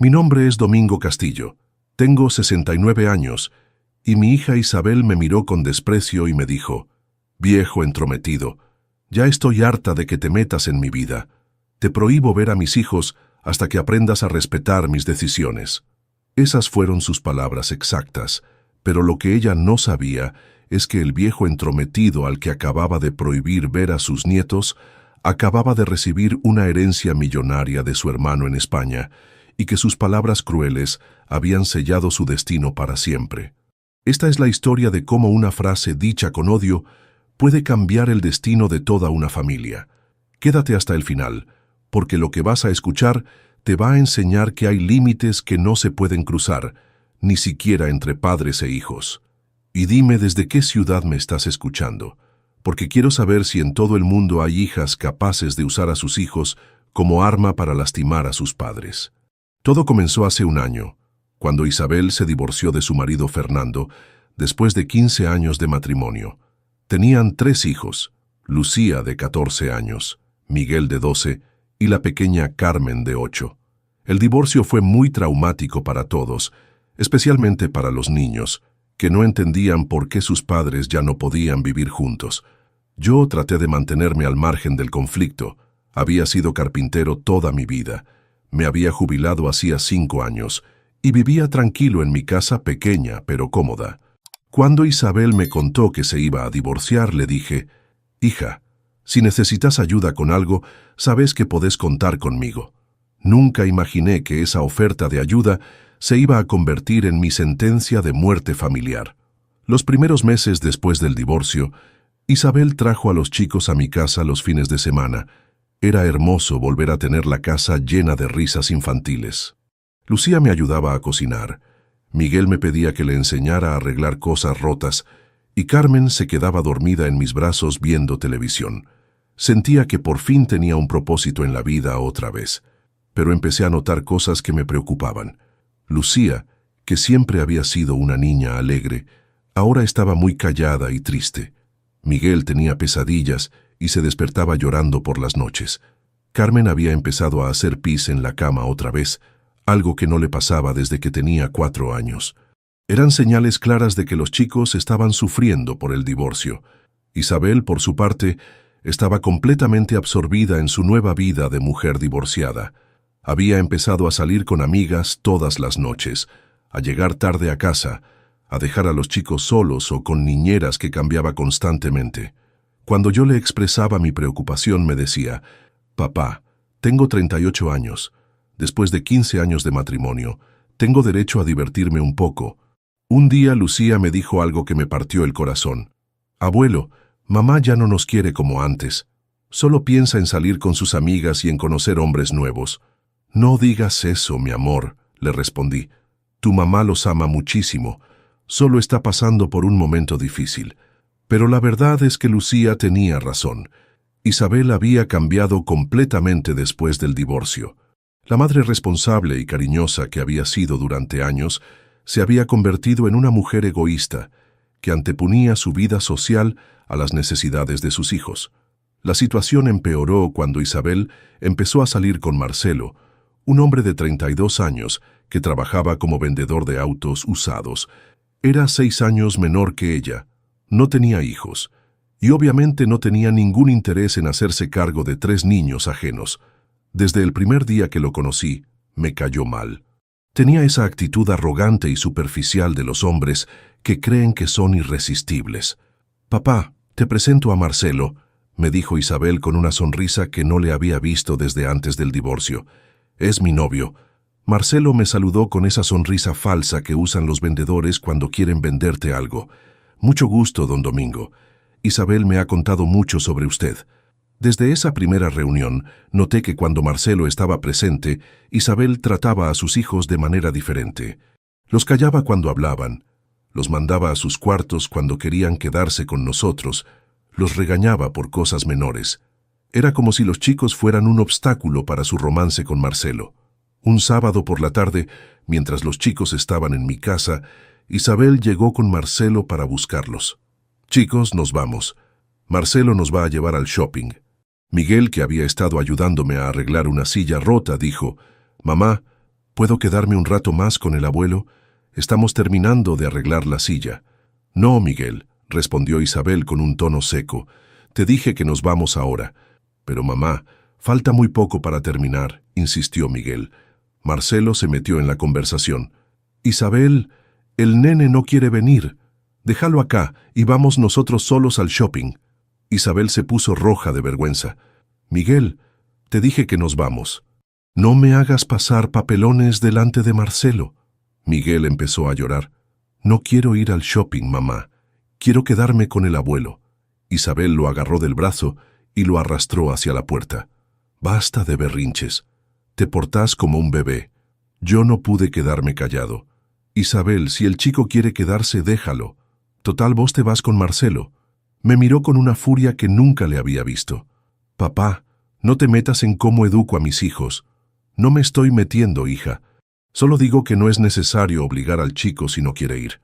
Mi nombre es Domingo Castillo. Tengo 69 años, y mi hija Isabel me miró con desprecio y me dijo: «Viejo entrometido, ya estoy harta de que te metas en mi vida. Te prohíbo ver a mis hijos hasta que aprendas a respetar mis decisiones». Esas fueron sus palabras exactas, pero lo que ella no sabía es que el viejo entrometido al que acababa de prohibir ver a sus nietos acababa de recibir una herencia millonaria de su hermano en España, y que sus palabras crueles habían sellado su destino para siempre. Esta es la historia de cómo una frase dicha con odio puede cambiar el destino de toda una familia. Quédate hasta el final, porque lo que vas a escuchar te va a enseñar que hay límites que no se pueden cruzar, ni siquiera entre padres e hijos. Y dime desde qué ciudad me estás escuchando, porque quiero saber si en todo el mundo hay hijas capaces de usar a sus hijos como arma para lastimar a sus padres. Todo comenzó hace un año, cuando Isabel se divorció de su marido Fernando, después de 15 años de matrimonio. Tenían 3 hijos: Lucía, de 14 años, Miguel, de 12, y la pequeña Carmen, de 8. El divorcio fue muy traumático para todos, especialmente para los niños, que no entendían por qué sus padres ya no podían vivir juntos. Yo traté de mantenerme al margen del conflicto. Había sido carpintero toda mi vida. Me había jubilado hacía 5 años y vivía tranquilo en mi casa pequeña pero cómoda. Cuando Isabel me contó que se iba a divorciar, le dije: «Hija, si necesitas ayuda con algo, sabes que podés contar conmigo». Nunca imaginé que esa oferta de ayuda se iba a convertir en mi sentencia de muerte familiar. Los primeros meses después del divorcio, Isabel trajo a los chicos a mi casa los fines de semana. Era hermoso volver a tener la casa llena de risas infantiles. Lucía me ayudaba a cocinar. Miguel me pedía que le enseñara a arreglar cosas rotas, y Carmen se quedaba dormida en mis brazos viendo televisión. Sentía que por fin tenía un propósito en la vida otra vez, pero empecé a notar cosas que me preocupaban. Lucía, que siempre había sido una niña alegre, ahora estaba muy callada y triste. Miguel tenía pesadillas y se despertaba llorando por las noches. Carmen había empezado a hacer pis en la cama otra vez, algo que no le pasaba desde que tenía 4 años. Eran señales claras de que los chicos estaban sufriendo por el divorcio. Isabel, por su parte, estaba completamente absorbida en su nueva vida de mujer divorciada. Había empezado a salir con amigas todas las noches, a llegar tarde a casa, a dejar a los chicos solos o con niñeras que cambiaba constantemente. Cuando yo le expresaba mi preocupación, me decía: «Papá, tengo 38 años. Después de 15 años de matrimonio, tengo derecho a divertirme un poco». Un día Lucía me dijo algo que me partió el corazón. «Abuelo, mamá ya no nos quiere como antes. Solo piensa en salir con sus amigas y en conocer hombres nuevos». «No digas eso, mi amor», le respondí. «Tu mamá los ama muchísimo. Solo está pasando por un momento difícil». Pero la verdad es que Lucía tenía razón. Isabel había cambiado completamente después del divorcio. La madre responsable y cariñosa que había sido durante años se había convertido en una mujer egoísta, que anteponía su vida social a las necesidades de sus hijos. La situación empeoró cuando Isabel empezó a salir con Marcelo, un hombre de 32 años que trabajaba como vendedor de autos usados. Era 6 años menor que ella. No tenía hijos, y obviamente no tenía ningún interés en hacerse cargo de 3 niños ajenos. Desde el primer día que lo conocí, me cayó mal. Tenía esa actitud arrogante y superficial de los hombres que creen que son irresistibles. «Papá, te presento a Marcelo», me dijo Isabel con una sonrisa que no le había visto desde antes del divorcio. «Es mi novio». Marcelo me saludó con esa sonrisa falsa que usan los vendedores cuando quieren venderte algo. «Mucho gusto, don Domingo. Isabel me ha contado mucho sobre usted». Desde esa primera reunión, noté que cuando Marcelo estaba presente, Isabel trataba a sus hijos de manera diferente. Los callaba cuando hablaban, los mandaba a sus cuartos cuando querían quedarse con nosotros, los regañaba por cosas menores. Era como si los chicos fueran un obstáculo para su romance con Marcelo. Un sábado por la tarde, mientras los chicos estaban en mi casa, Isabel llegó con Marcelo para buscarlos. «Chicos, nos vamos. Marcelo nos va a llevar al shopping». Miguel, que había estado ayudándome a arreglar una silla rota, dijo: «Mamá, ¿Puedo quedarme un rato más con el abuelo? Estamos terminando de arreglar la silla. No, Miguel, respondió Isabel con un tono seco. Te dije que nos vamos ahora. Pero mamá, falta muy poco para terminar, insistió Miguel. Marcelo se metió en la conversación. Isabel, el nene no quiere venir. Déjalo acá y vamos nosotros solos al shopping. Isabel se puso roja de vergüenza. Miguel, te dije que nos vamos. No me hagas pasar papelones delante de Marcelo. Miguel empezó a llorar. No quiero ir al shopping, mamá. Quiero quedarme con el abuelo. Isabel lo agarró del brazo y lo arrastró hacia la puerta. Basta de berrinches. Te portás como un bebé. Yo no pude quedarme callado. Isabel, si el chico quiere quedarse, déjalo. Total, vos te vas con Marcelo. Me miró con una furia que nunca le había visto. Papá, no te metas en cómo educo a mis hijos. No me estoy metiendo, hija. Solo digo que no es necesario obligar al chico si no quiere ir.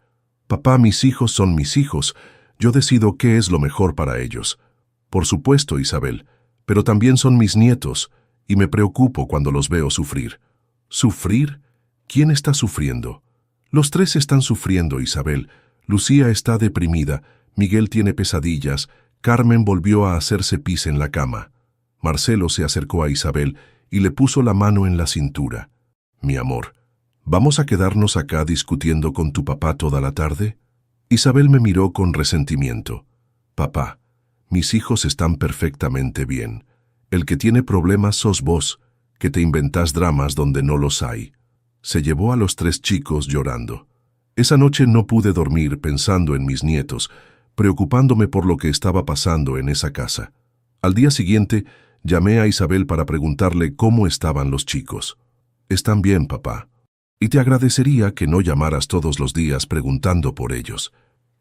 Papá, mis hijos son mis hijos. Yo decido qué es lo mejor para ellos. Por supuesto, Isabel, pero también son mis nietos, y me preocupo cuando los veo sufrir. ¿Sufrir? ¿Quién está sufriendo? Los tres están sufriendo, Isabel. Lucía está deprimida, Miguel tiene pesadillas, Carmen volvió a hacerse pis en la cama. Marcelo se acercó a Isabel y le puso la mano en la cintura. Mi amor, ¿vamos a quedarnos acá discutiendo con tu papá toda la tarde? Isabel me miró con resentimiento. Papá, mis hijos están perfectamente bien. El que tiene problemas sos vos, que te inventás dramas donde no los hay. Se llevó a los tres chicos llorando. Esa noche no pude dormir pensando en mis nietos, preocupándome por lo que estaba pasando en esa casa. Al día siguiente, llamé a Isabel para preguntarle cómo estaban los chicos. Están bien, papá. Y te agradecería que no llamaras todos los días preguntando por ellos.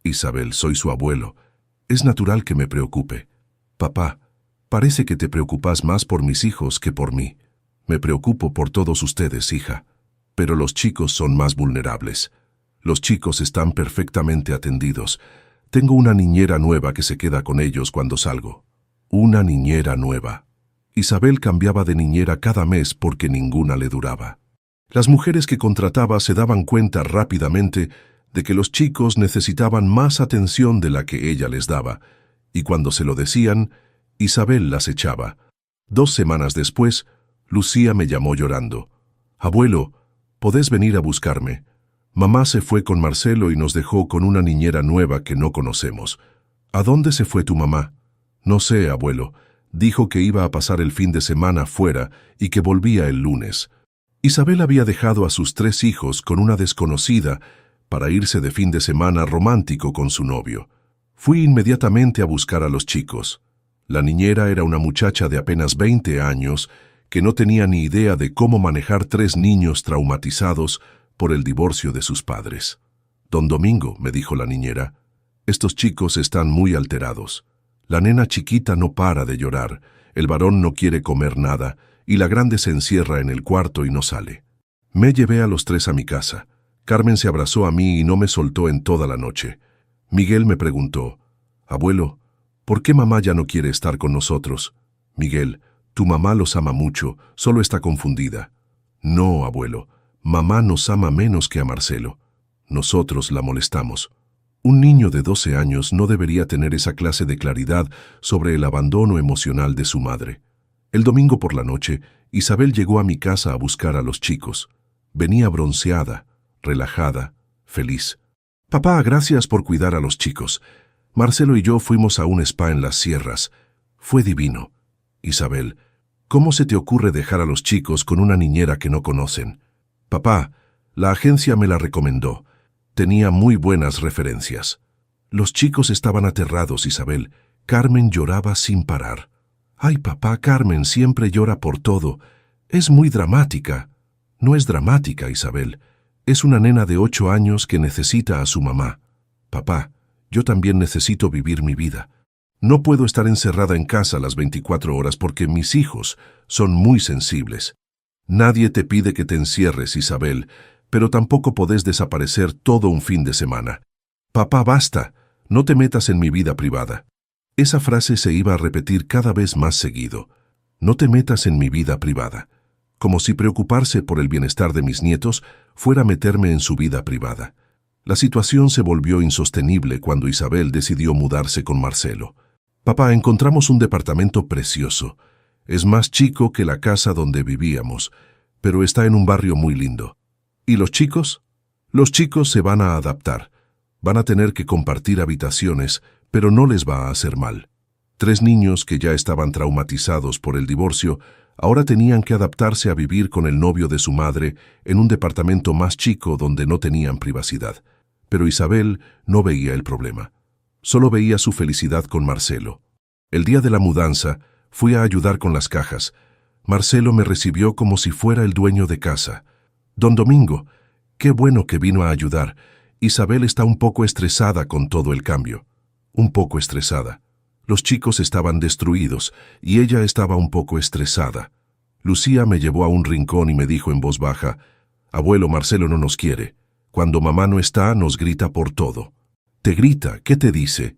Isabel, soy su abuelo. Es natural que me preocupe. Papá, parece que te preocupas más por mis hijos que por mí. Me preocupo por todos ustedes, hija. Pero los chicos son más vulnerables. Los chicos están perfectamente atendidos. Tengo una niñera nueva que se queda con ellos cuando salgo. Una niñera nueva. Isabel cambiaba de niñera cada mes porque ninguna le duraba. Las mujeres que contrataba se daban cuenta rápidamente de que los chicos necesitaban más atención de la que ella les daba, y cuando se lo decían, Isabel las echaba. 2 semanas después, Lucía me llamó llorando. Abuelo, ¿podés venir a buscarme? Mamá se fue con Marcelo y nos dejó con una niñera nueva que no conocemos. ¿A dónde se fue tu mamá? No sé, abuelo. Dijo que iba a pasar el fin de semana fuera y que volvía el lunes. Isabel había dejado a sus 3 hijos con una desconocida para irse de fin de semana romántico con su novio. Fui inmediatamente a buscar a los chicos. La niñera era una muchacha de apenas 20 años que no tenía ni idea de cómo manejar 3 niños traumatizados por el divorcio de sus padres. Don Domingo, me dijo la niñera, estos chicos están muy alterados. La nena chiquita no para de llorar, el varón no quiere comer nada y la grande se encierra en el cuarto y no sale. Me llevé a los 3 a mi casa. Carmen se abrazó a mí y no me soltó en toda la noche. Miguel me preguntó, abuelo, ¿por qué mamá ya no quiere estar con nosotros? Miguel, tu mamá los ama mucho, solo está confundida. No, abuelo, mamá nos ama menos que a Marcelo. Nosotros la molestamos. Un niño de 12 años no debería tener esa clase de claridad sobre el abandono emocional de su madre. El domingo por la noche, Isabel llegó a mi casa a buscar a los chicos. Venía bronceada, relajada, feliz. Papá, gracias por cuidar a los chicos. Marcelo y yo fuimos a un spa en las sierras. Fue divino. Isabel, ¿cómo se te ocurre dejar a los chicos con una niñera que no conocen? Papá, la agencia me la recomendó. Tenía muy buenas referencias. Los chicos estaban aterrados, Isabel. Carmen lloraba sin parar. Ay, papá, Carmen siempre llora por todo. Es muy dramática. No es dramática, Isabel. Es una nena de 8 años que necesita a su mamá. Papá, yo también necesito vivir mi vida. No puedo estar encerrada en casa las 24 horas porque mis hijos son muy sensibles. Nadie te pide que te encierres, Isabel, pero tampoco podés desaparecer todo un fin de semana. Papá, basta, no te metas en mi vida privada. Esa frase se iba a repetir cada vez más seguido. No te metas en mi vida privada. como si preocuparse por el bienestar de mis nietos fuera meterme en su vida privada. La situación se volvió insostenible cuando Isabel decidió mudarse con Marcelo. Papá, encontramos un departamento precioso. Es más chico que la casa donde vivíamos, pero está en un barrio muy lindo. ¿Y los chicos? Los chicos se van a adaptar. Van a tener que compartir habitaciones, pero no les va a hacer mal. 3 niños que ya estaban traumatizados por el divorcio, ahora tenían que adaptarse a vivir con el novio de su madre en un departamento más chico donde no tenían privacidad. Pero Isabel no veía el problema. Solo veía su felicidad con Marcelo. El día de la mudanza, fui a ayudar con las cajas. Marcelo me recibió como si fuera el dueño de casa. Don Domingo, qué bueno que vino a ayudar. Isabel está un poco estresada con todo el cambio. Un poco estresada. Los chicos estaban destruidos y ella estaba un poco estresada. Lucía me llevó a un rincón y me dijo en voz baja, «Abuelo, Marcelo no nos quiere. Cuando mamá no está, nos grita por todo». «¿Te grita? ¿Qué te dice?»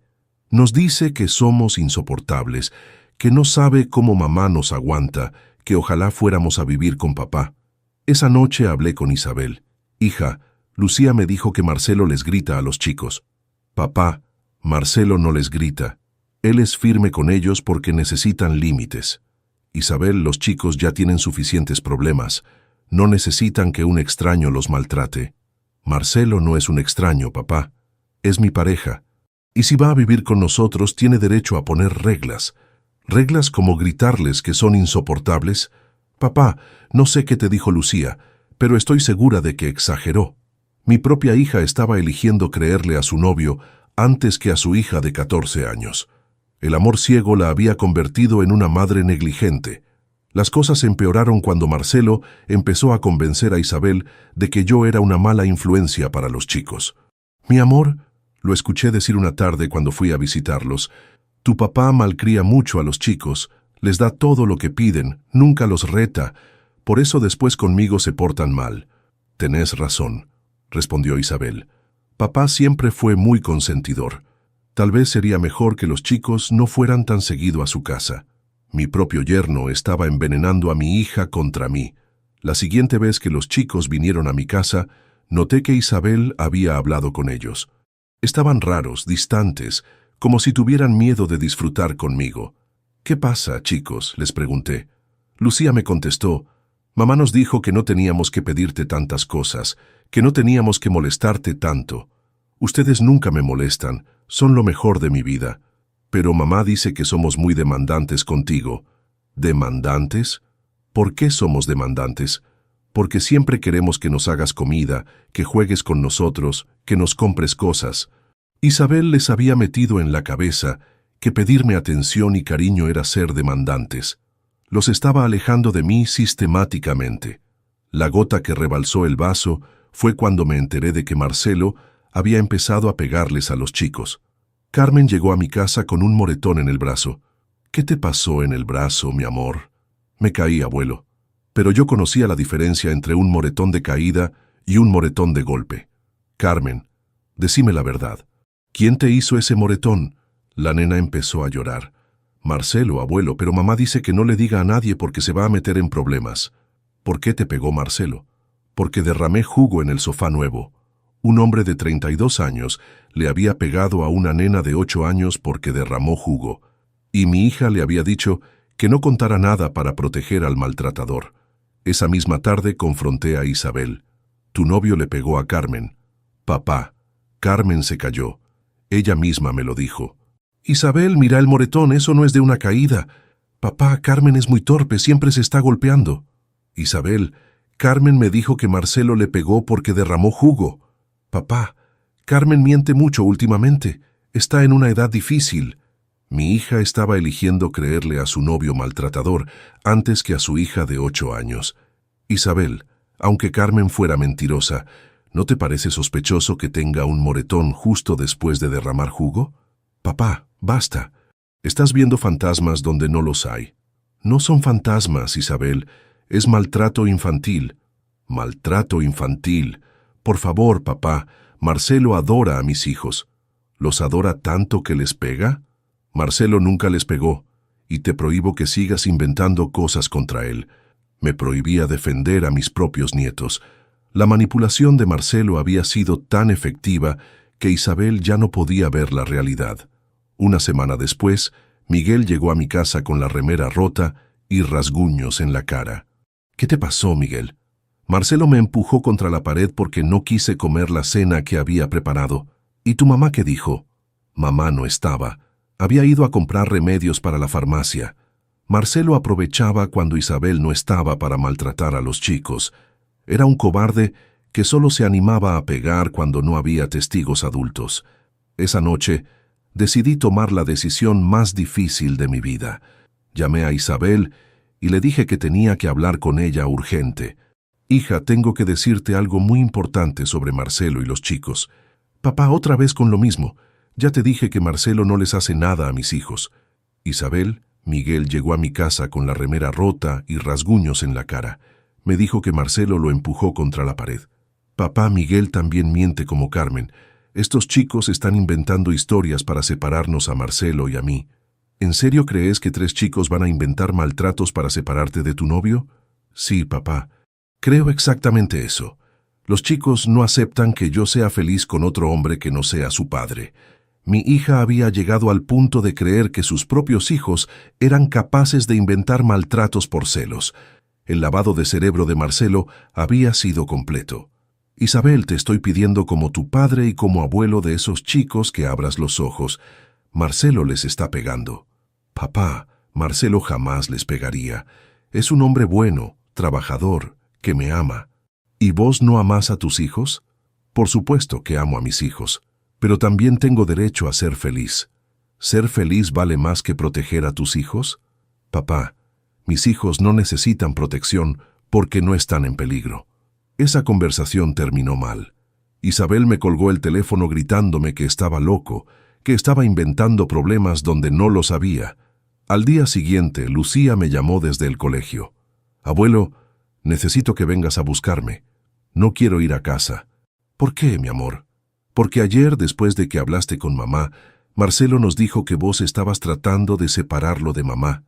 «Nos dice que somos insoportables, que no sabe cómo mamá nos aguanta, que ojalá fuéramos a vivir con papá». Esa noche hablé con Isabel. «Hija, Lucía me dijo que Marcelo les grita a los chicos». «Papá, Marcelo no les grita. Él es firme con ellos porque necesitan límites. Isabel, los chicos ya tienen suficientes problemas. No necesitan que un extraño los maltrate. Marcelo no es un extraño, papá. Es mi pareja. Y si va a vivir con nosotros, tiene derecho a poner reglas. Reglas como gritarles que son insoportables. Papá, no sé qué te dijo Lucía, pero estoy segura de que exageró. Mi propia hija estaba eligiendo creerle a su novio antes que a su hija de 14 años. El amor ciego la había convertido en una madre negligente. Las cosas empeoraron cuando Marcelo empezó a convencer a Isabel de que yo era una mala influencia para los chicos. «Mi amor», lo escuché decir una tarde cuando fui a visitarlos, «tu papá malcría mucho a los chicos, les da todo lo que piden, nunca los reta, por eso después conmigo se portan mal». «Tenés razón», respondió Isabel. «Papá siempre fue muy consentidor. Tal vez sería mejor que los chicos no fueran tan seguido a su casa. Mi propio yerno estaba envenenando a mi hija contra mí. La siguiente vez que los chicos vinieron a mi casa, noté que Isabel había hablado con ellos. Estaban raros, distantes, como si tuvieran miedo de disfrutar conmigo. «¿Qué pasa, chicos?», les pregunté. Lucía me contestó, «Mamá nos dijo que no teníamos que pedirte tantas cosas, que no teníamos que molestarte tanto. Ustedes nunca me molestan, son lo mejor de mi vida. Pero mamá dice que somos muy demandantes contigo». «¿Demandantes? ¿Por qué somos demandantes?» «Porque siempre queremos que nos hagas comida, que juegues con nosotros, que nos compres cosas». Isabel les había metido en la cabeza que pedirme atención y cariño era ser demandantes. Los estaba alejando de mí sistemáticamente. La gota que rebalsó el vaso fue cuando me enteré de que Marcelo había empezado a pegarles a los chicos. Carmen llegó a mi casa con un moretón en el brazo. «¿Qué te pasó en el brazo, mi amor?» «Me caí, abuelo». Pero yo conocía la diferencia entre un moretón de caída y un moretón de golpe. «Carmen, decime la verdad. ¿Quién te hizo ese moretón?» La nena empezó a llorar. «Marcelo, abuelo, pero mamá dice que no le diga a nadie porque se va a meter en problemas». «¿Por qué te pegó Marcelo?» «Porque derramé jugo en el sofá nuevo». Un hombre de 32 años le había pegado a una nena de 8 años porque derramó jugo. Y mi hija le había dicho que no contara nada para proteger al maltratador. Esa misma tarde confronté a Isabel. «Tu novio le pegó a Carmen». «Papá, Carmen se cayó. Ella misma me lo dijo». «Isabel, mira el moretón, eso no es de una caída». «Papá, Carmen es muy torpe, siempre se está golpeando». «Isabel, Carmen me dijo que Marcelo le pegó porque derramó jugo». «Papá, Carmen miente mucho últimamente. Está en una edad difícil». Mi hija estaba eligiendo creerle a su novio maltratador antes que a su hija de 8 años. «Isabel, aunque Carmen fuera mentirosa, ¿no te parece sospechoso que tenga un moretón justo después de derramar jugo?» «Papá, basta. Estás viendo fantasmas donde no los hay». «No son fantasmas, Isabel. Es maltrato infantil». «Maltrato infantil. Por favor, papá, Marcelo adora a mis hijos». «¿Los adora tanto que les pega?» «Marcelo nunca les pegó, y te prohíbo que sigas inventando cosas contra él». Me prohibía defender a mis propios nietos. La manipulación de Marcelo había sido tan efectiva que Isabel ya no podía ver la realidad. Una semana después, Miguel llegó a mi casa con la remera rota y rasguños en la cara. ¿Qué te pasó, Miguel? Marcelo me empujó contra la pared porque no quise comer la cena que había preparado. ¿Y tu mamá qué dijo? Mamá no estaba. Había ido a comprar remedios para la farmacia. Marcelo aprovechaba cuando Isabel no estaba para maltratar a los chicos. Era un cobarde que solo se animaba a pegar cuando no había testigos adultos. Esa noche, decidí tomar la decisión más difícil de mi vida. Llamé a Isabel y le dije que tenía que hablar con ella urgente. Hija, tengo que decirte algo muy importante sobre Marcelo y los chicos. Papá, otra vez con lo mismo. Ya te dije que Marcelo no les hace nada a mis hijos. Isabel, Miguel llegó a mi casa con la remera rota y rasguños en la cara. Me dijo que Marcelo lo empujó contra la pared. Papá, Miguel también miente como Carmen. Estos chicos están inventando historias para separarnos a Marcelo y a mí. ¿En serio crees que 3 chicos van a inventar maltratos para separarte de tu novio? Sí, papá. Creo exactamente eso. Los chicos no aceptan que yo sea feliz con otro hombre que no sea su padre. Mi hija había llegado al punto de creer que sus propios hijos eran capaces de inventar maltratos por celos. El lavado de cerebro de Marcelo había sido completo. Isabel, te estoy pidiendo como tu padre y como abuelo de esos chicos que abras los ojos. Marcelo les está pegando. Papá, Marcelo jamás les pegaría. Es un hombre bueno, trabajador, que me ama. ¿Y vos no amás a tus hijos? Por supuesto que amo a mis hijos, pero también tengo derecho a ser feliz. ¿Ser feliz vale más que proteger a tus hijos? Papá, mis hijos no necesitan protección porque no están en peligro. Esa conversación terminó mal. Isabel me colgó el teléfono gritándome que estaba loco, que estaba inventando problemas donde no los había. Al día siguiente, Lucía me llamó desde el colegio. Abuelo, necesito que vengas a buscarme. No quiero ir a casa. ¿Por qué, mi amor? Porque ayer, después de que hablaste con mamá, Marcelo nos dijo que vos estabas tratando de separarlo de mamá,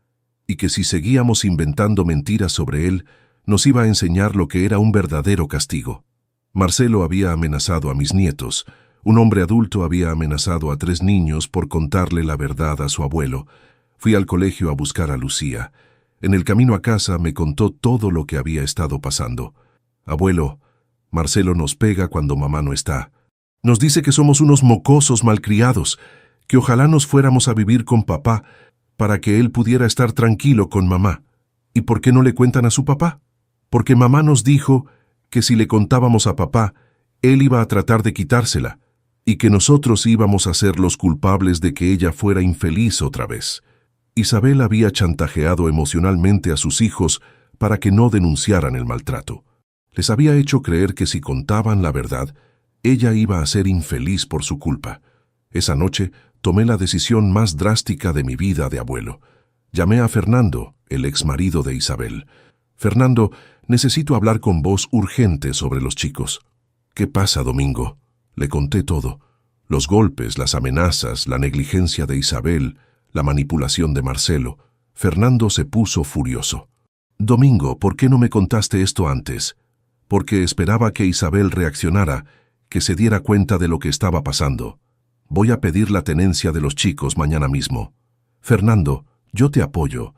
y que si seguíamos inventando mentiras sobre él, nos iba a enseñar lo que era un verdadero castigo. Marcelo había amenazado a mis nietos. Un hombre adulto había amenazado a 3 niños por contarle la verdad a su abuelo. Fui al colegio a buscar a Lucía. En el camino a casa me contó todo lo que había estado pasando. Abuelo, Marcelo nos pega cuando mamá no está. Nos dice que somos unos mocosos malcriados, que ojalá nos fuéramos a vivir con papá para que él pudiera estar tranquilo con mamá. ¿Y por qué no le cuentan a su papá? Porque mamá nos dijo que si le contábamos a papá, él iba a tratar de quitársela, y que nosotros íbamos a ser los culpables de que ella fuera infeliz otra vez. Isabel había chantajeado emocionalmente a sus hijos para que no denunciaran el maltrato. Les había hecho creer que si contaban la verdad, ella iba a ser infeliz por su culpa. Esa noche tomé la decisión más drástica de mi vida de abuelo. Llamé a Fernando, el exmarido de Isabel. Fernando, necesito hablar con vos urgente sobre los chicos. ¿Qué pasa, Domingo? Le conté todo. Los golpes, las amenazas, la negligencia de Isabel, la manipulación de Marcelo. Fernando se puso furioso. Domingo, ¿por qué no me contaste esto antes? Porque esperaba que Isabel reaccionara, que se diera cuenta de lo que estaba pasando. Voy a pedir la tenencia de los chicos mañana mismo. Fernando, yo te apoyo,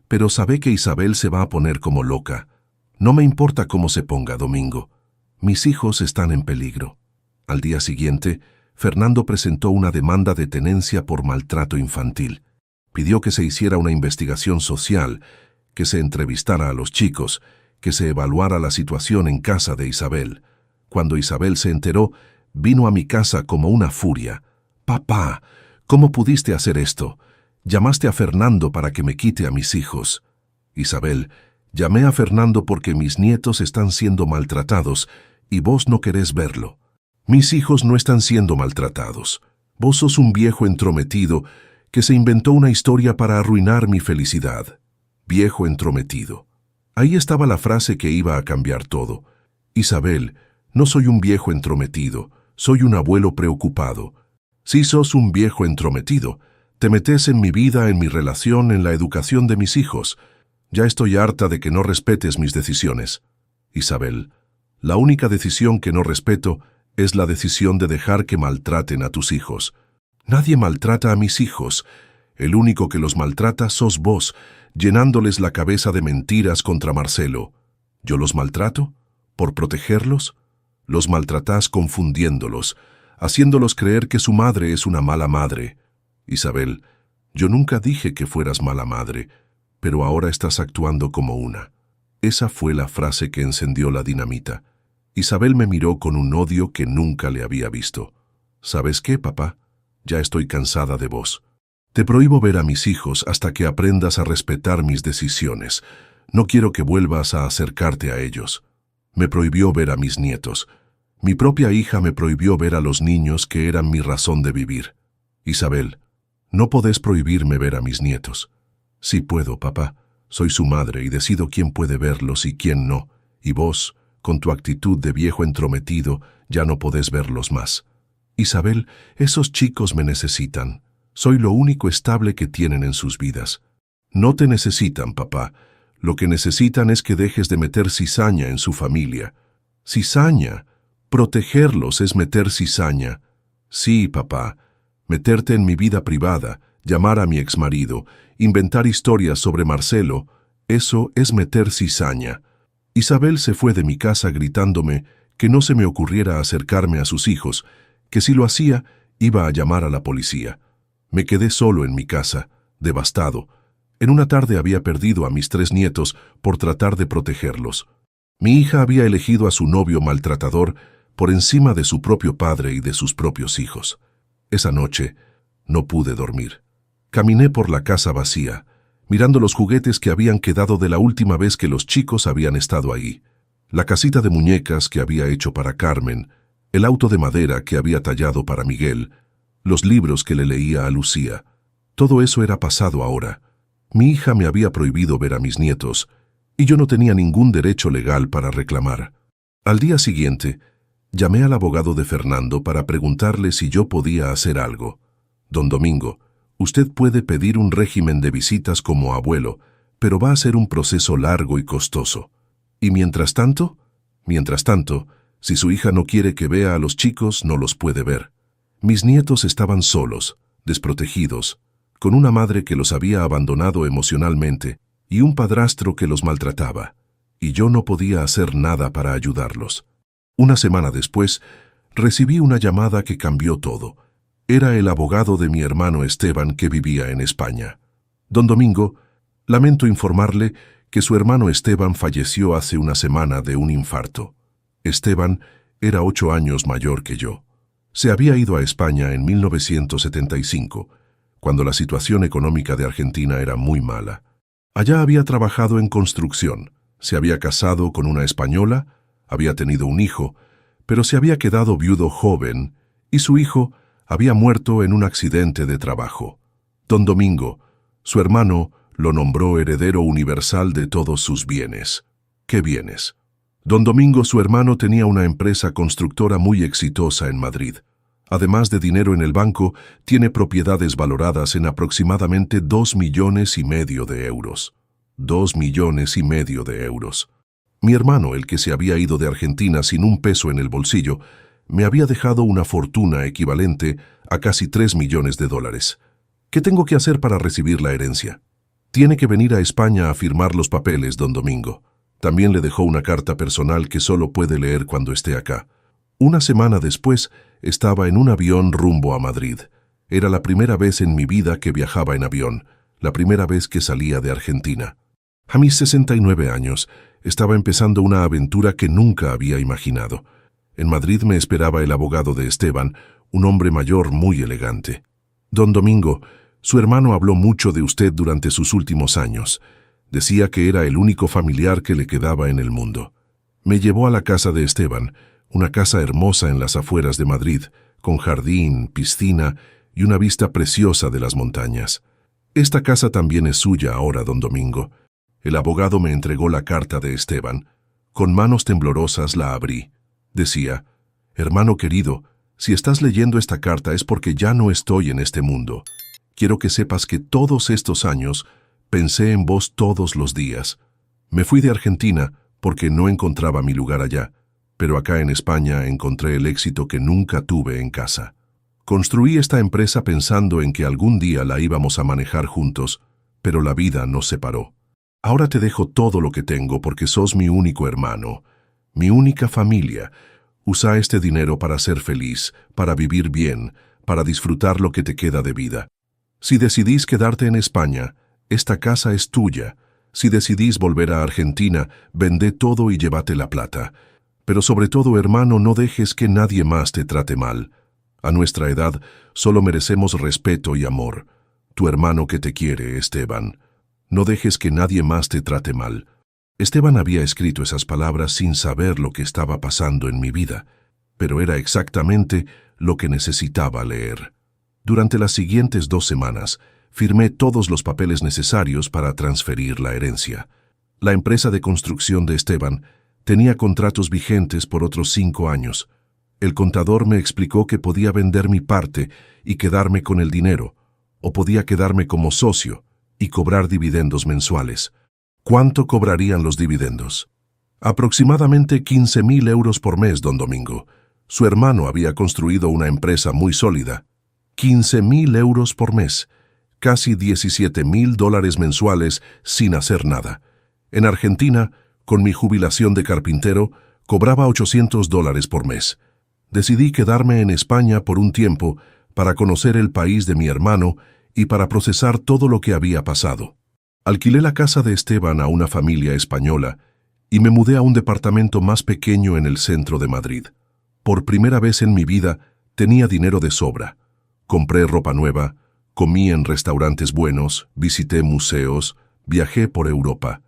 pero sabe que Isabel se va a poner como loca. No me importa cómo se ponga, Domingo. Mis hijos están en peligro. Al día siguiente, Fernando presentó una demanda de tenencia por maltrato infantil. Pidió que se hiciera una investigación social, que se entrevistara a los chicos, que se evaluara la situación en casa de Isabel. Cuando Isabel se enteró, vino a mi casa como una furia. «Papá, ¿cómo pudiste hacer esto? Llamaste a Fernando para que me quite a mis hijos». «Isabel, llamé a Fernando porque mis nietos están siendo maltratados y vos no querés verlo. Mis hijos no están siendo maltratados. Vos sos un viejo entrometido que se inventó una historia para arruinar mi felicidad». Viejo entrometido. Ahí estaba la frase que iba a cambiar todo. «Isabel, no soy un viejo entrometido, soy un abuelo preocupado». Si sos un viejo entrometido, te metes en mi vida, en mi relación, en la educación de mis hijos. Ya estoy harta de que no respetes mis decisiones. Isabel, la única decisión que no respeto es la decisión de dejar que maltraten a tus hijos. Nadie maltrata a mis hijos. El único que los maltrata sos vos, llenándoles la cabeza de mentiras contra Marcelo. ¿Yo los maltrato? ¿Por protegerlos? Los maltratás confundiéndolos, haciéndolos creer que su madre es una mala madre. Isabel, yo nunca dije que fueras mala madre, pero ahora estás actuando como una. Esa fue la frase que encendió la dinamita. Isabel me miró con un odio que nunca le había visto. ¿Sabes qué, papá? Ya estoy cansada de vos. Te prohíbo ver a mis hijos hasta que aprendas a respetar mis decisiones. No quiero que vuelvas a acercarte a ellos. Me prohibió ver a mis nietos. Mi propia hija me prohibió ver a los niños que eran mi razón de vivir. Isabel, no podés prohibirme ver a mis nietos. Sí puedo, papá. Soy su madre y decido quién puede verlos y quién no. Y vos, con tu actitud de viejo entrometido, ya no podés verlos más. Isabel, esos chicos me necesitan. Soy lo único estable que tienen en sus vidas. No te necesitan, papá. Lo que necesitan es que dejes de meter cizaña en su familia. Cizaña. Protegerlos es meter cizaña. Sí, papá. Meterte en mi vida privada, llamar a mi exmarido, inventar historias sobre Marcelo, eso es meter cizaña. Isabel se fue de mi casa gritándome que no se me ocurriera acercarme a sus hijos, que si lo hacía, iba a llamar a la policía. Me quedé solo en mi casa, devastado. En una tarde había perdido a mis 3 nietos por tratar de protegerlos. Mi hija había elegido a su novio maltratador por encima de su propio padre y de sus propios hijos. Esa noche no pude dormir. Caminé por la casa vacía, mirando los juguetes que habían quedado de la última vez que los chicos habían estado ahí. La casita de muñecas que había hecho para Carmen, el auto de madera que había tallado para Miguel, los libros que le leía a Lucía. Todo eso era pasado ahora. Mi hija me había prohibido ver a mis nietos, y yo no tenía ningún derecho legal para reclamar. Al día siguiente, llamé al abogado de Fernando para preguntarle si yo podía hacer algo. Don Domingo, usted puede pedir un régimen de visitas como abuelo, pero va a ser un proceso largo y costoso. ¿Y mientras tanto? Mientras tanto, si su hija no quiere que vea a los chicos, no los puede ver. Mis nietos estaban solos, desprotegidos, con una madre que los había abandonado emocionalmente y un padrastro que los maltrataba, y yo no podía hacer nada para ayudarlos. Una semana después, recibí una llamada que cambió todo. Era el abogado de mi hermano Esteban que vivía en España. Don Domingo, lamento informarle que su hermano Esteban falleció hace una semana de un infarto. Esteban era 8 años mayor que yo. Se había ido a España en 1975, cuando la situación económica de Argentina era muy mala. Allá había trabajado en construcción, se había casado con una española, había tenido un hijo, pero se había quedado viudo joven y su hijo había muerto en un accidente de trabajo. Don Domingo, su hermano, lo nombró heredero universal de todos sus bienes. ¿Qué bienes? Don Domingo, su hermano, tenía una empresa constructora muy exitosa en Madrid. Además de dinero en el banco, tiene propiedades valoradas en aproximadamente 2,5 millones de euros. 2,5 millones de euros. Mi hermano, el que se había ido de Argentina sin un peso en el bolsillo, me había dejado una fortuna equivalente a casi 3 millones de dólares. ¿Qué tengo que hacer para recibir la herencia? Tiene que venir a España a firmar los papeles, don Domingo. También le dejó una carta personal que solo puede leer cuando esté acá. Una semana después, estaba en un avión rumbo a Madrid. Era la primera vez en mi vida que viajaba en avión, la primera vez que salía de Argentina. A mis 69 años, estaba empezando una aventura que nunca había imaginado. En Madrid me esperaba el abogado de Esteban, un hombre mayor muy elegante. Don Domingo, su hermano habló mucho de usted durante sus últimos años. Decía que era el único familiar que le quedaba en el mundo. Me llevó a la casa de Esteban, una casa hermosa en las afueras de Madrid, con jardín, piscina y una vista preciosa de las montañas. Esta casa también es suya ahora, don Domingo. El abogado me entregó la carta de Esteban. Con manos temblorosas la abrí. Decía: hermano querido, si estás leyendo esta carta es porque ya no estoy en este mundo. Quiero que sepas que todos estos años Pensé en vos todos los días. Me fui de Argentina porque no encontraba mi lugar allá, pero acá en España encontré el éxito que nunca tuve en casa. Construí esta empresa pensando en que algún día la íbamos a manejar juntos, pero la vida nos separó. Ahora te dejo todo lo que tengo porque sos mi único hermano, mi única familia. Usa este dinero para ser feliz, para vivir bien, para disfrutar lo que te queda de vida. Si decidís quedarte en España, esta casa es tuya. Si decidís volver a Argentina, vendé todo y llévate la plata. Pero sobre todo, hermano, no dejes que nadie más te trate mal. A nuestra edad, solo merecemos respeto y amor. Tu hermano que te quiere, Esteban. No dejes que nadie más te trate mal. Esteban había escrito esas palabras sin saber lo que estaba pasando en mi vida, pero era exactamente lo que necesitaba leer. Durante las siguientes 2 semanas, firmé todos los papeles necesarios para transferir la herencia. La empresa de construcción de Esteban tenía contratos vigentes por otros 5 años. El contador me explicó que podía vender mi parte y quedarme con el dinero, o podía quedarme como socio y cobrar dividendos mensuales. ¿Cuánto cobrarían los dividendos? Aproximadamente 15.000 euros por mes, don Domingo. Su hermano había construido una empresa muy sólida. 15.000 euros por mes, casi $17.000 mensuales sin hacer nada. En Argentina, con mi jubilación de carpintero, cobraba $800 por mes. Decidí quedarme en España por un tiempo para conocer el país de mi hermano y para procesar todo lo que había pasado. Alquilé la casa de Esteban a una familia española y me mudé a un departamento más pequeño en el centro de Madrid. Por primera vez en mi vida tenía dinero de sobra. Compré ropa nueva, comí en restaurantes buenos, visité museos, viajé por Europa.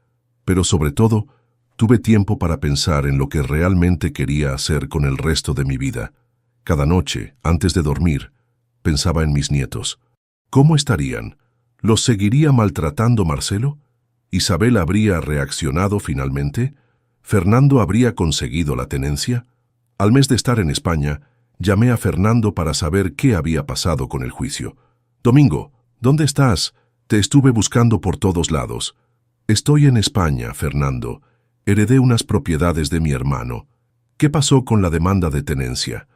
Pero sobre todo, tuve tiempo para pensar en lo que realmente quería hacer con el resto de mi vida. Cada noche, antes de dormir, pensaba en mis nietos. ¿Cómo estarían? ¿Los seguiría maltratando Marcelo? ¿Isabel habría reaccionado finalmente? ¿Fernando habría conseguido la tenencia? Al mes de estar en España, llamé a Fernando para saber qué había pasado con el juicio. «Domingo, ¿dónde estás? Te estuve buscando por todos lados». «Estoy en España, Fernando. Heredé unas propiedades de mi hermano. ¿Qué pasó con la demanda de tenencia?»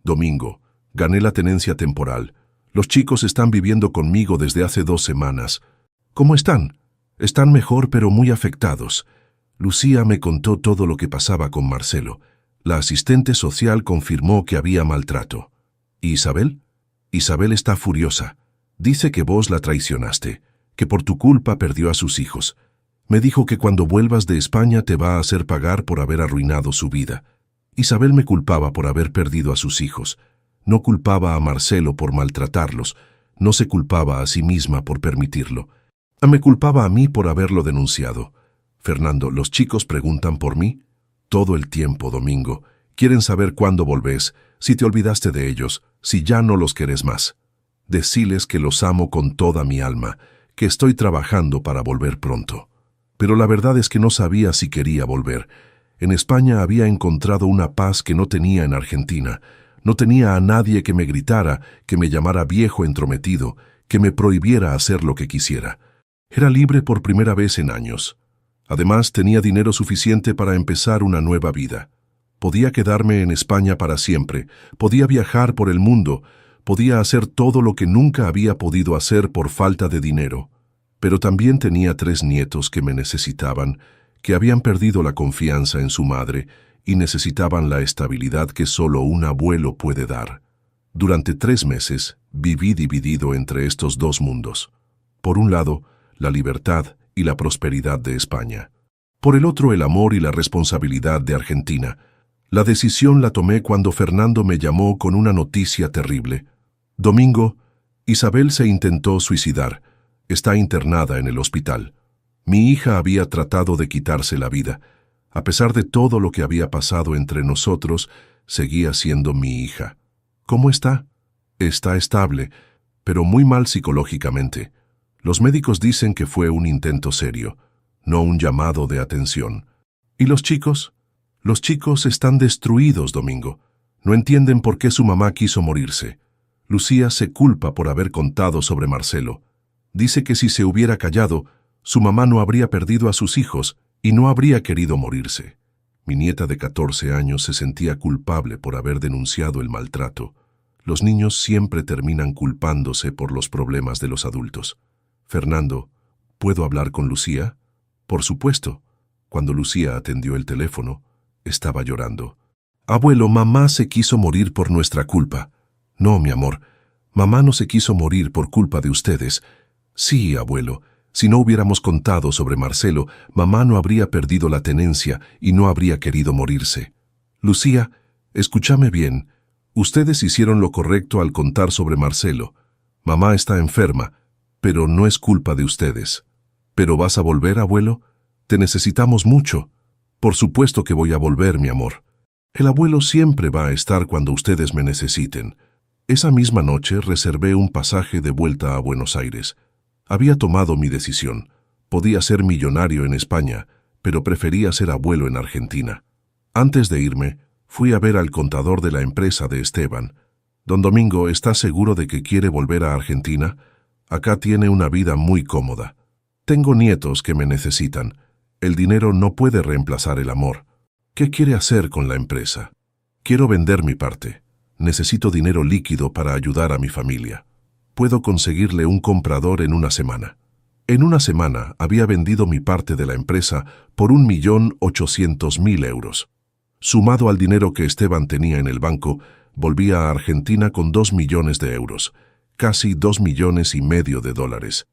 «Domingo, gané la tenencia temporal. Los chicos están viviendo conmigo desde hace 2 semanas. ¿Cómo están?» «Están mejor, pero muy afectados». Lucía me contó todo lo que pasaba con Marcelo. La asistente social confirmó que había maltrato. ¿Y Isabel? Isabel está furiosa. Dice que vos la traicionaste, que por tu culpa perdió a sus hijos. Me dijo que cuando vuelvas de España te va a hacer pagar por haber arruinado su vida. Isabel me culpaba por haber perdido a sus hijos. No culpaba a Marcelo por maltratarlos. No se culpaba a sí misma por permitirlo. Me culpaba a mí por haberlo denunciado. Fernando, ¿los chicos preguntan por mí? Todo el tiempo, Domingo. Quieren saber cuándo volvés, si te olvidaste de ellos, si ya no los querés más. Deciles que los amo con toda mi alma, que estoy trabajando para volver pronto. Pero la verdad es que no sabía si quería volver. En España había encontrado una paz que no tenía en Argentina. No tenía a nadie que me gritara, que me llamara viejo entrometido, que me prohibiera hacer lo que quisiera. Era libre por primera vez en años. Además, tenía dinero suficiente para empezar una nueva vida. Podía quedarme en España para siempre, podía viajar por el mundo, podía hacer todo lo que nunca había podido hacer por falta de dinero. Pero también tenía 3 nietos que me necesitaban, que habían perdido la confianza en su madre y necesitaban la estabilidad que solo un abuelo puede dar. Durante 3 meses viví dividido entre estos 2 mundos. Por un lado, la libertad y la prosperidad de España. Por el otro, el amor y la responsabilidad de Argentina. La decisión la tomé cuando Fernando me llamó con una noticia terrible. «Domingo, Isabel se intentó suicidar. Está internada en el hospital. Mi hija había tratado de quitarse la vida. A pesar de todo lo que había pasado entre nosotros, seguía siendo mi hija. ¿Cómo está?» «Está estable, pero muy mal psicológicamente. Los médicos dicen que fue un intento serio, no un llamado de atención». «¿Y los chicos?» «Los chicos están destruidos, Domingo. No entienden por qué su mamá quiso morirse. Lucía se culpa por haber contado sobre Marcelo. Dice que si se hubiera callado, Su mamá no habría perdido a sus hijos y no habría querido morirse. Mi nieta de 14 años se sentía culpable por haber denunciado el maltrato. Los niños siempre terminan culpándose por los problemas de los adultos. Fernando, ¿puedo hablar con Lucía? Por supuesto. Cuando Lucía atendió el teléfono, estaba llorando. Abuelo, mamá se quiso morir por nuestra culpa. No, mi amor, mamá no se quiso morir por culpa de ustedes. Sí, abuelo, si no hubiéramos contado sobre Marcelo, mamá no habría perdido la tenencia y no habría querido morirse. Lucía, escúchame bien. Ustedes hicieron lo correcto al contar sobre Marcelo. Mamá está enferma, pero no es culpa de ustedes. ¿Pero vas a volver, abuelo? Te necesitamos mucho. Por supuesto que voy a volver, mi amor. El abuelo siempre va a estar cuando ustedes me necesiten. Esa misma noche reservé un pasaje de vuelta a Buenos Aires. Había tomado mi decisión. Podía ser millonario en España, pero prefería ser abuelo en Argentina. Antes de irme, fui a ver al contador de la empresa de Esteban. Don Domingo, ¿está seguro de que quiere volver a Argentina? Acá tiene una vida muy cómoda. Tengo nietos que me necesitan. El dinero no puede reemplazar el amor. ¿Qué quiere hacer con la empresa? Quiero vender mi parte. Necesito dinero líquido para ayudar a mi familia. Puedo conseguirle un comprador en una semana. En una semana había vendido mi parte de la empresa por 1.800.000 euros. Sumado al dinero que Esteban tenía en el banco, volvía a Argentina con 2 millones de euros, casi 2,5 millones de dólares.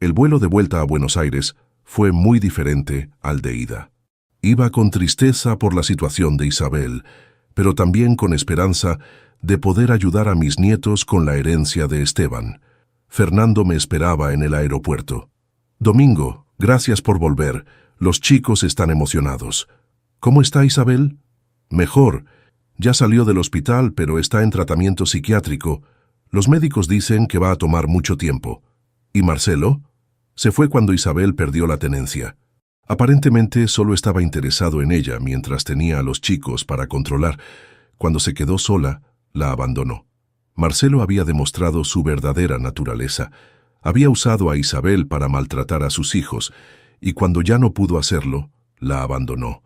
El vuelo de vuelta a Buenos Aires fue muy diferente al de ida. Iba con tristeza por la situación de Isabel, pero también con esperanza de poder ayudar a mis nietos con la herencia de Esteban. Fernando me esperaba en el aeropuerto. Domingo, gracias por volver. Los chicos están emocionados. ¿Cómo está Isabel? Mejor. Ya salió del hospital, pero está en tratamiento psiquiátrico. Los médicos dicen que va a tomar mucho tiempo. ¿Y Marcelo? Se fue cuando Isabel perdió la tenencia. Aparentemente solo estaba interesado en ella mientras tenía a los chicos para controlar. Cuando se quedó sola, la abandonó. Marcelo había demostrado su verdadera naturaleza. Había usado a Isabel para maltratar a sus hijos, y cuando ya no pudo hacerlo, la abandonó.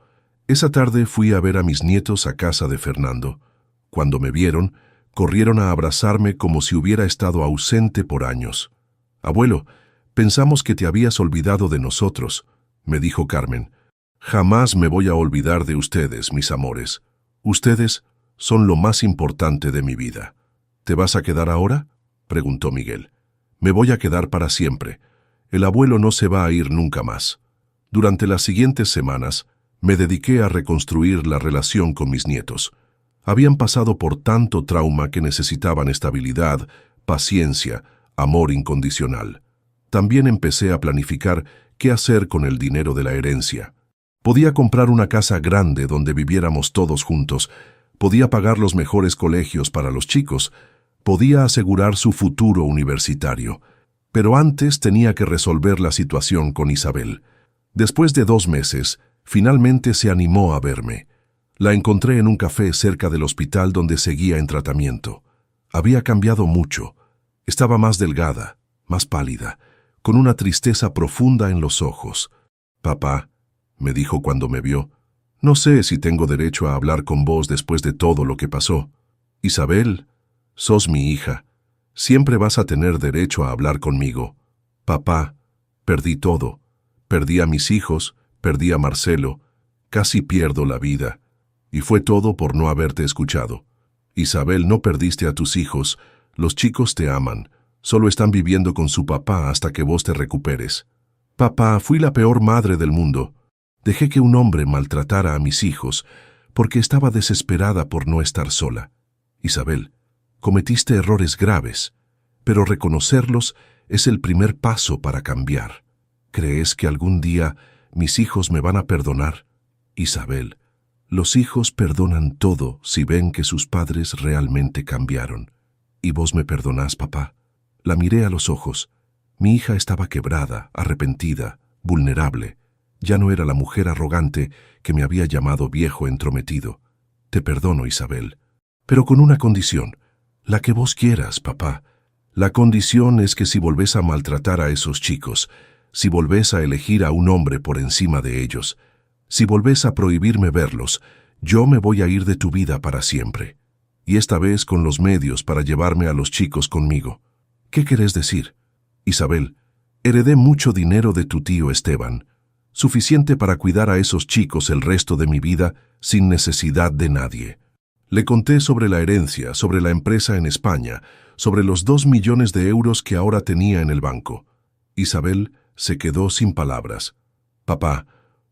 Esa tarde fui a ver a mis nietos a casa de Fernando. Cuando me vieron, corrieron a abrazarme como si hubiera estado ausente por años. Abuelo, pensamos que te habías olvidado de nosotros, me dijo Carmen. Jamás me voy a olvidar de ustedes, mis amores. Ustedes son lo más importante de mi vida. ¿Te vas a quedar ahora?, preguntó Miguel. Me voy a quedar para siempre. El abuelo no se va a ir nunca más. Durante las siguientes semanas, me dediqué a reconstruir la relación con mis nietos. Habían pasado por tanto trauma que necesitaban estabilidad, paciencia, amor incondicional. También empecé a planificar qué hacer con el dinero de la herencia. Podía comprar una casa grande donde viviéramos todos juntos, podía pagar los mejores colegios para los chicos, podía asegurar su futuro universitario. Pero antes tenía que resolver la situación con Isabel. Después de 2 meses, finalmente se animó a verme. La encontré en un café cerca del hospital donde seguía en tratamiento. Había cambiado mucho. Estaba más delgada, más pálida, con una tristeza profunda en los ojos. Papá, me dijo cuando me vio, no sé si tengo derecho a hablar con vos después de todo lo que pasó. Isabel, sos mi hija. Siempre vas a tener derecho a hablar conmigo. Papá, perdí todo. Perdí a mis hijos, perdí a Marcelo. Casi pierdo la vida. Y fue todo por no haberte escuchado. Isabel, no perdiste a tus hijos. Los chicos te aman. Solo están viviendo con su papá hasta que vos te recuperes. Papá, fui la peor madre del mundo. Dejé que un hombre maltratara a mis hijos porque estaba desesperada por no estar sola. Isabel, cometiste errores graves, pero reconocerlos es el primer paso para cambiar. ¿Crees que algún día mis hijos me van a perdonar? Isabel, los hijos perdonan todo si ven que sus padres realmente cambiaron. ¿Y vos me perdonás, papá? La miré a los ojos. Mi hija estaba quebrada, arrepentida, vulnerable. Ya no era la mujer arrogante que me había llamado viejo entrometido. Te perdono, Isabel, pero con una condición. La que vos quieras, papá. La condición es que si volvés a maltratar a esos chicos, si volvés a elegir a un hombre por encima de ellos, si volvés a prohibirme verlos, yo me voy a ir de tu vida para siempre. Y esta vez con los medios para llevarme a los chicos conmigo. ¿Qué querés decir? Isabel, heredé mucho dinero de tu tío Esteban, suficiente para cuidar a esos chicos el resto de mi vida sin necesidad de nadie. Le conté sobre la herencia, sobre la empresa en España, sobre los 2 millones de euros que ahora tenía en el banco. Isabel se quedó sin palabras. Papá,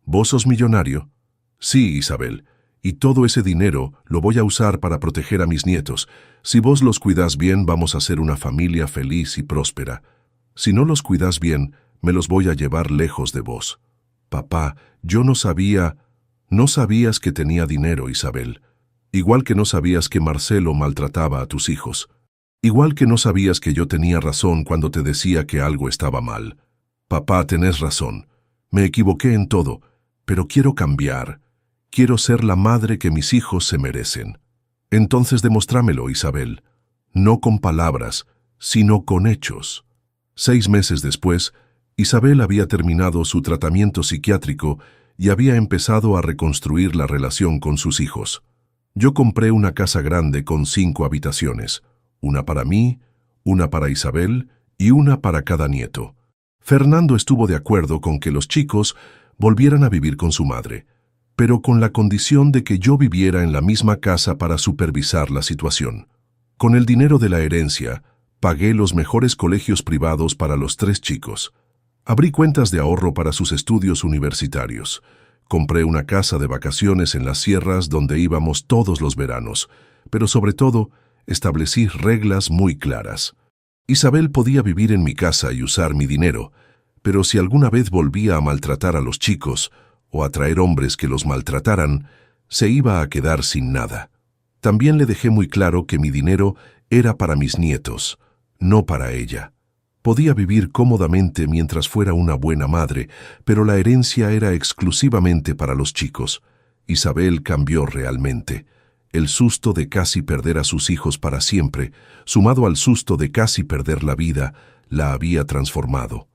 ¿vos sos millonario? Sí, Isabel, y todo ese dinero lo voy a usar para proteger a mis nietos. Si vos los cuidás bien, vamos a ser una familia feliz y próspera. Si no los cuidás bien, me los voy a llevar lejos de vos. Papá, yo no sabía... No sabías que tenía dinero, Isabel. Igual que no sabías que Marcelo maltrataba a tus hijos. Igual que no sabías que yo tenía razón cuando te decía que algo estaba mal. Papá, tenés razón. Me equivoqué en todo, pero quiero cambiar. Quiero ser la madre que mis hijos se merecen. Entonces demostrámelo, Isabel. No con palabras, sino con hechos. 6 meses después, Isabel había terminado su tratamiento psiquiátrico y había empezado a reconstruir la relación con sus hijos. Yo compré una casa grande con 5 habitaciones, una para mí, una para Isabel y una para cada nieto. Fernando estuvo de acuerdo con que los chicos volvieran a vivir con su madre, pero con la condición de que yo viviera en la misma casa para supervisar la situación. Con el dinero de la herencia, pagué los mejores colegios privados para los 3 chicos. Abrí cuentas de ahorro para sus estudios universitarios. Compré una casa de vacaciones en las sierras donde íbamos todos los veranos, pero sobre todo, establecí reglas muy claras. Isabel podía vivir en mi casa y usar mi dinero, pero si alguna vez volvía a maltratar a los chicos o a traer hombres que los maltrataran, se iba a quedar sin nada. También le dejé muy claro que mi dinero era para mis nietos, no para ella. Podía vivir cómodamente mientras fuera una buena madre, pero la herencia era exclusivamente para los chicos. Isabel cambió realmente. El susto de casi perder a sus hijos para siempre, sumado al susto de casi perder la vida, la había transformado.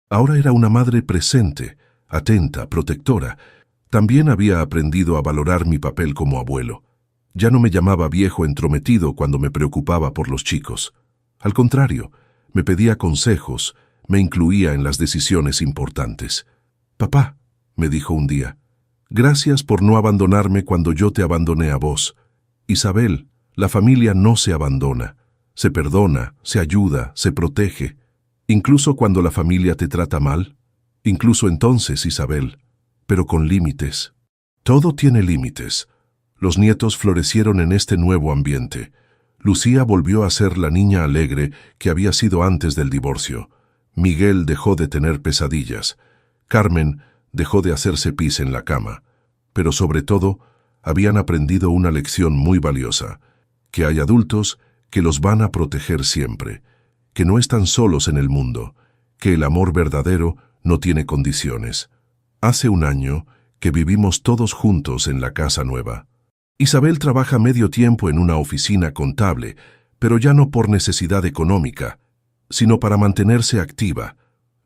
Ahora era una madre presente, atenta, protectora. También había aprendido a valorar mi papel como abuelo. Ya no me llamaba viejo entrometido cuando me preocupaba por los chicos. Al contrario, me pedía consejos, me incluía en las decisiones importantes. «Papá», me dijo un día, «gracias por no abandonarme cuando yo te abandoné a vos. Isabel, la familia no se abandona, se perdona, se ayuda, se protege. Incluso cuando la familia te trata mal. Incluso entonces, Isabel, pero con límites. Todo tiene límites». Los nietos florecieron en este nuevo ambiente. Lucía volvió a ser la niña alegre que había sido antes del divorcio. Miguel dejó de tener pesadillas. Carmen dejó de hacerse pis en la cama. Pero sobre todo, habían aprendido una lección muy valiosa, que hay adultos que los van a proteger siempre, que no están solos en el mundo, que el amor verdadero no tiene condiciones. Hace un año que vivimos todos juntos en la casa nueva. Isabel trabaja medio tiempo en una oficina contable, pero ya no por necesidad económica, sino para mantenerse activa.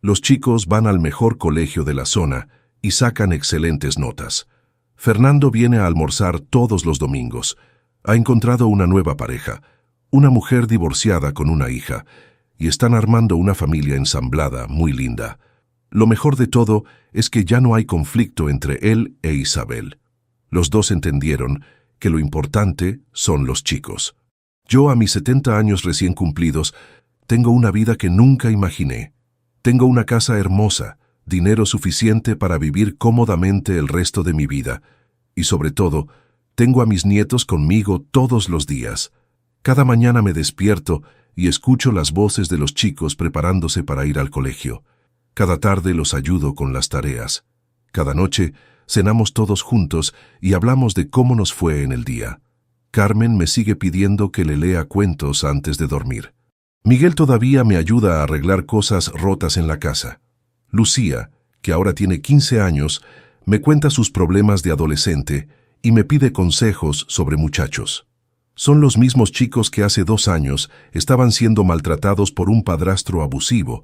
Los chicos van al mejor colegio de la zona y sacan excelentes notas. Fernando viene a almorzar todos los domingos. Ha encontrado una nueva pareja, una mujer divorciada con una hija, y están armando una familia ensamblada muy linda. Lo mejor de todo es que ya no hay conflicto entre él e Isabel. Los dos entendieron que lo importante son los chicos. Yo, a mis 70 años recién cumplidos, tengo una vida que nunca imaginé. Tengo una casa hermosa, dinero suficiente para vivir cómodamente el resto de mi vida. Y sobre todo, tengo a mis nietos conmigo todos los días. Cada mañana me despierto y escucho las voces de los chicos preparándose para ir al colegio. Cada tarde los ayudo con las tareas. Cada noche cenamos todos juntos y hablamos de cómo nos fue en el día. Carmen me sigue pidiendo que le lea cuentos antes de dormir. Miguel todavía me ayuda a arreglar cosas rotas en la casa. Lucía, que ahora tiene 15 años, me cuenta sus problemas de adolescente y me pide consejos sobre muchachos. Son los mismos chicos que hace 2 años estaban siendo maltratados por un padrastro abusivo,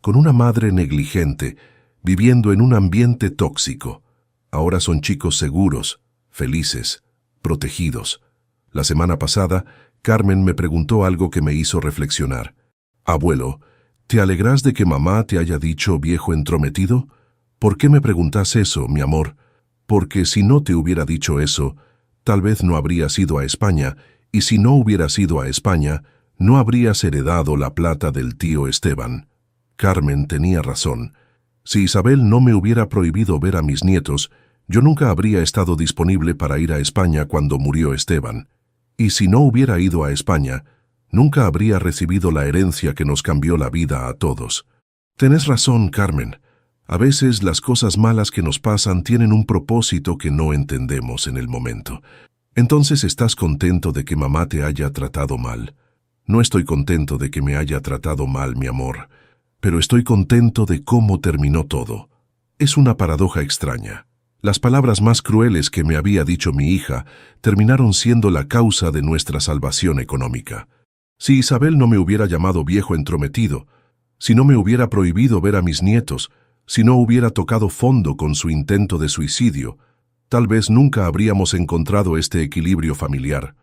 con una madre negligente, viviendo en un ambiente tóxico. Ahora son chicos seguros, felices, protegidos. La semana pasada, Carmen me preguntó algo que me hizo reflexionar. Abuelo, ¿te alegras de que mamá te haya dicho viejo entrometido? ¿Por qué me preguntas eso, mi amor? Porque si no te hubiera dicho eso, tal vez no habrías ido a España, y si no hubieras ido a España, no habrías heredado la plata del tío Esteban. Carmen tenía razón. Si Isabel no me hubiera prohibido ver a mis nietos, yo nunca habría estado disponible para ir a España cuando murió Esteban. Y si no hubiera ido a España, nunca habría recibido la herencia que nos cambió la vida a todos. Tenés razón, Carmen. A veces las cosas malas que nos pasan tienen un propósito que no entendemos en el momento. Entonces, ¿estás contento de que mamá te haya tratado mal? No estoy contento de que me haya tratado mal, mi amor, pero estoy contento de cómo terminó todo. Es una paradoja extraña. Las palabras más crueles que me había dicho mi hija terminaron siendo la causa de nuestra salvación económica. Si Isabel no me hubiera llamado viejo entrometido, si no me hubiera prohibido ver a mis nietos, si no hubiera tocado fondo con su intento de suicidio, tal vez nunca habríamos encontrado este equilibrio familiar.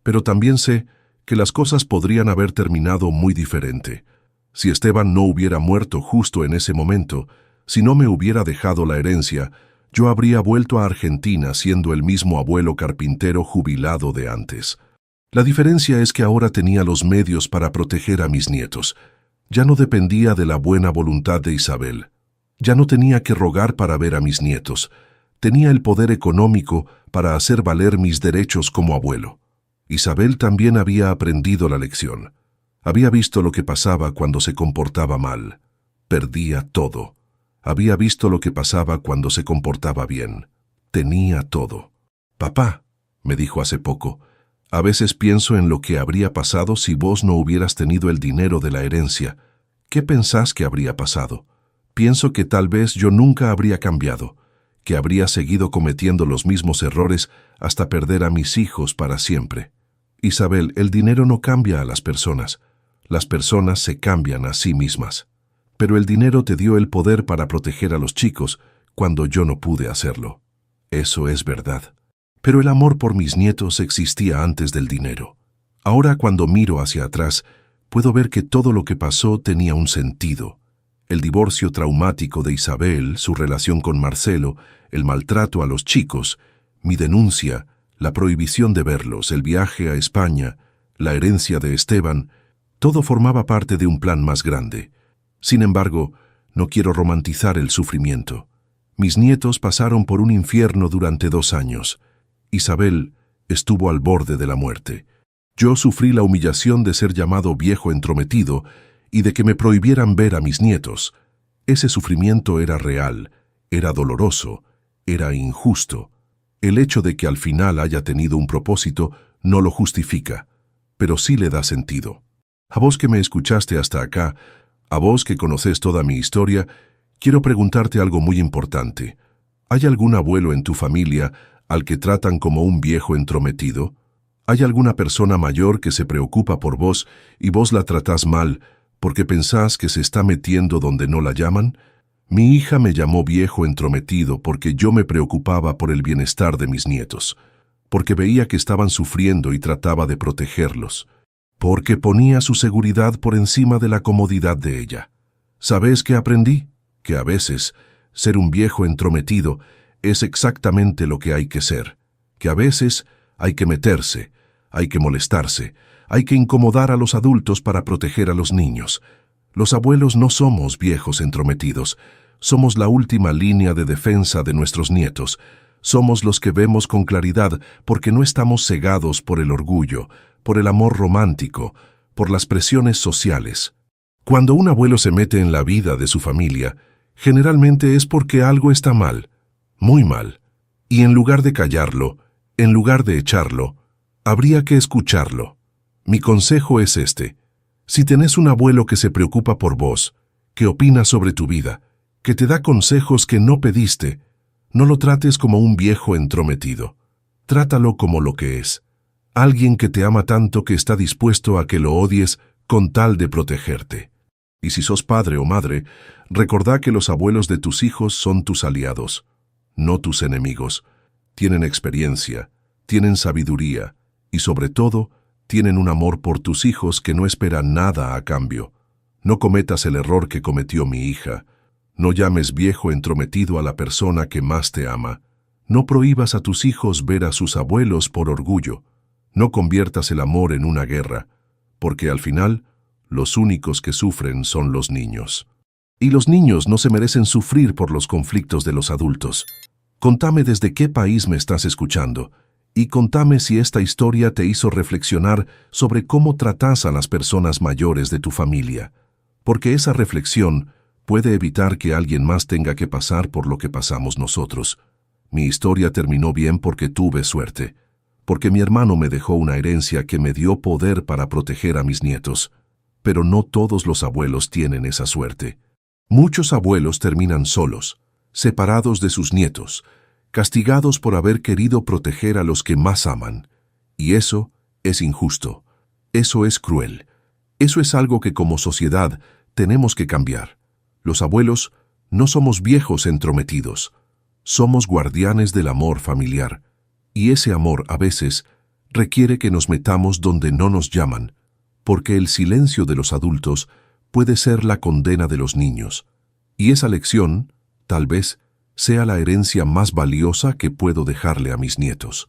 Pero también sé que las cosas podrían haber terminado muy diferente. Si Esteban no hubiera muerto justo en ese momento, si no me hubiera dejado la herencia, yo habría vuelto a Argentina siendo el mismo abuelo carpintero jubilado de antes. La diferencia es que ahora tenía los medios para proteger a mis nietos. Ya no dependía de la buena voluntad de Isabel. Ya no tenía que rogar para ver a mis nietos. Tenía el poder económico para hacer valer mis derechos como abuelo. Isabel también había aprendido la lección. Había visto lo que pasaba cuando se comportaba mal. Perdía todo. Había visto lo que pasaba cuando se comportaba bien. Tenía todo. Papá, me dijo hace poco, a veces pienso en lo que habría pasado si vos no hubieras tenido el dinero de la herencia. ¿Qué pensás que habría pasado? Pienso que tal vez yo nunca habría cambiado, que habría seguido cometiendo los mismos errores hasta perder a mis hijos para siempre. Isabel, el dinero no cambia a las personas se cambian a sí mismas. Pero el dinero te dio el poder para proteger a los chicos cuando yo no pude hacerlo. Eso es verdad. Pero el amor por mis nietos existía antes del dinero. Ahora, cuando miro hacia atrás, puedo ver que todo lo que pasó tenía un sentido. El divorcio traumático de Isabel, su relación con Marcelo, el maltrato a los chicos, mi denuncia, la prohibición de verlos, el viaje a España, la herencia de Esteban, todo formaba parte de un plan más grande. Sin embargo, no quiero romantizar el sufrimiento. Mis nietos pasaron por un infierno durante 2 años. Isabel estuvo al borde de la muerte. Yo sufrí la humillación de ser llamado viejo entrometido y de que me prohibieran ver a mis nietos. Ese sufrimiento era real, era doloroso, era injusto. El hecho de que al final haya tenido un propósito no lo justifica, pero sí le da sentido. A vos que me escuchaste hasta acá, a vos que conocés toda mi historia, quiero preguntarte algo muy importante. ¿Hay algún abuelo en tu familia al que tratan como un viejo entrometido? ¿Hay alguna persona mayor que se preocupa por vos y vos la tratás mal porque pensás que se está metiendo donde no la llaman? Mi hija me llamó viejo entrometido porque yo me preocupaba por el bienestar de mis nietos, porque veía que estaban sufriendo y trataba de protegerlos, porque ponía su seguridad por encima de la comodidad de ella. ¿Sabes qué aprendí? Que a veces ser un viejo entrometido es exactamente lo que hay que ser, que a veces hay que meterse, hay que molestarse, hay que incomodar a los adultos para proteger a los niños. Los abuelos no somos viejos entrometidos, somos la última línea de defensa de nuestros nietos. Somos los que vemos con claridad porque no estamos cegados por el orgullo, por el amor romántico, por las presiones sociales. Cuando un abuelo se mete en la vida de su familia, generalmente es porque algo está mal, muy mal. Y en lugar de callarlo, en lugar de echarlo, habría que escucharlo. Mi consejo es este. Si tenés un abuelo que se preocupa por vos, que opina sobre tu vida, que te da consejos que no pediste, no lo trates como un viejo entrometido. Trátalo como lo que es. Alguien que te ama tanto que está dispuesto a que lo odies con tal de protegerte. Y si sos padre o madre, recordá que los abuelos de tus hijos son tus aliados, no tus enemigos. Tienen experiencia, tienen sabiduría y, sobre todo, tienen un amor por tus hijos que no espera nada a cambio. No cometas el error que cometió mi hija. No llames viejo entrometido a la persona que más te ama. No prohíbas a tus hijos ver a sus abuelos por orgullo. No conviertas el amor en una guerra, porque al final, los únicos que sufren son los niños. Y los niños no se merecen sufrir por los conflictos de los adultos. Contame desde qué país me estás escuchando y contame si esta historia te hizo reflexionar sobre cómo tratás a las personas mayores de tu familia, porque esa reflexión puede evitar que alguien más tenga que pasar por lo que pasamos nosotros. Mi historia terminó bien porque tuve suerte, porque mi hermano me dejó una herencia que me dio poder para proteger a mis nietos, pero no todos los abuelos tienen esa suerte. Muchos abuelos terminan solos, separados de sus nietos, castigados por haber querido proteger a los que más aman. Y eso es injusto, eso es cruel, eso es algo que como sociedad tenemos que cambiar. Los abuelos no somos viejos entrometidos, somos guardianes del amor familiar, y ese amor a veces requiere que nos metamos donde no nos llaman, porque el silencio de los adultos puede ser la condena de los niños, y esa lección, tal vez, sea la herencia más valiosa que puedo dejarle a mis nietos.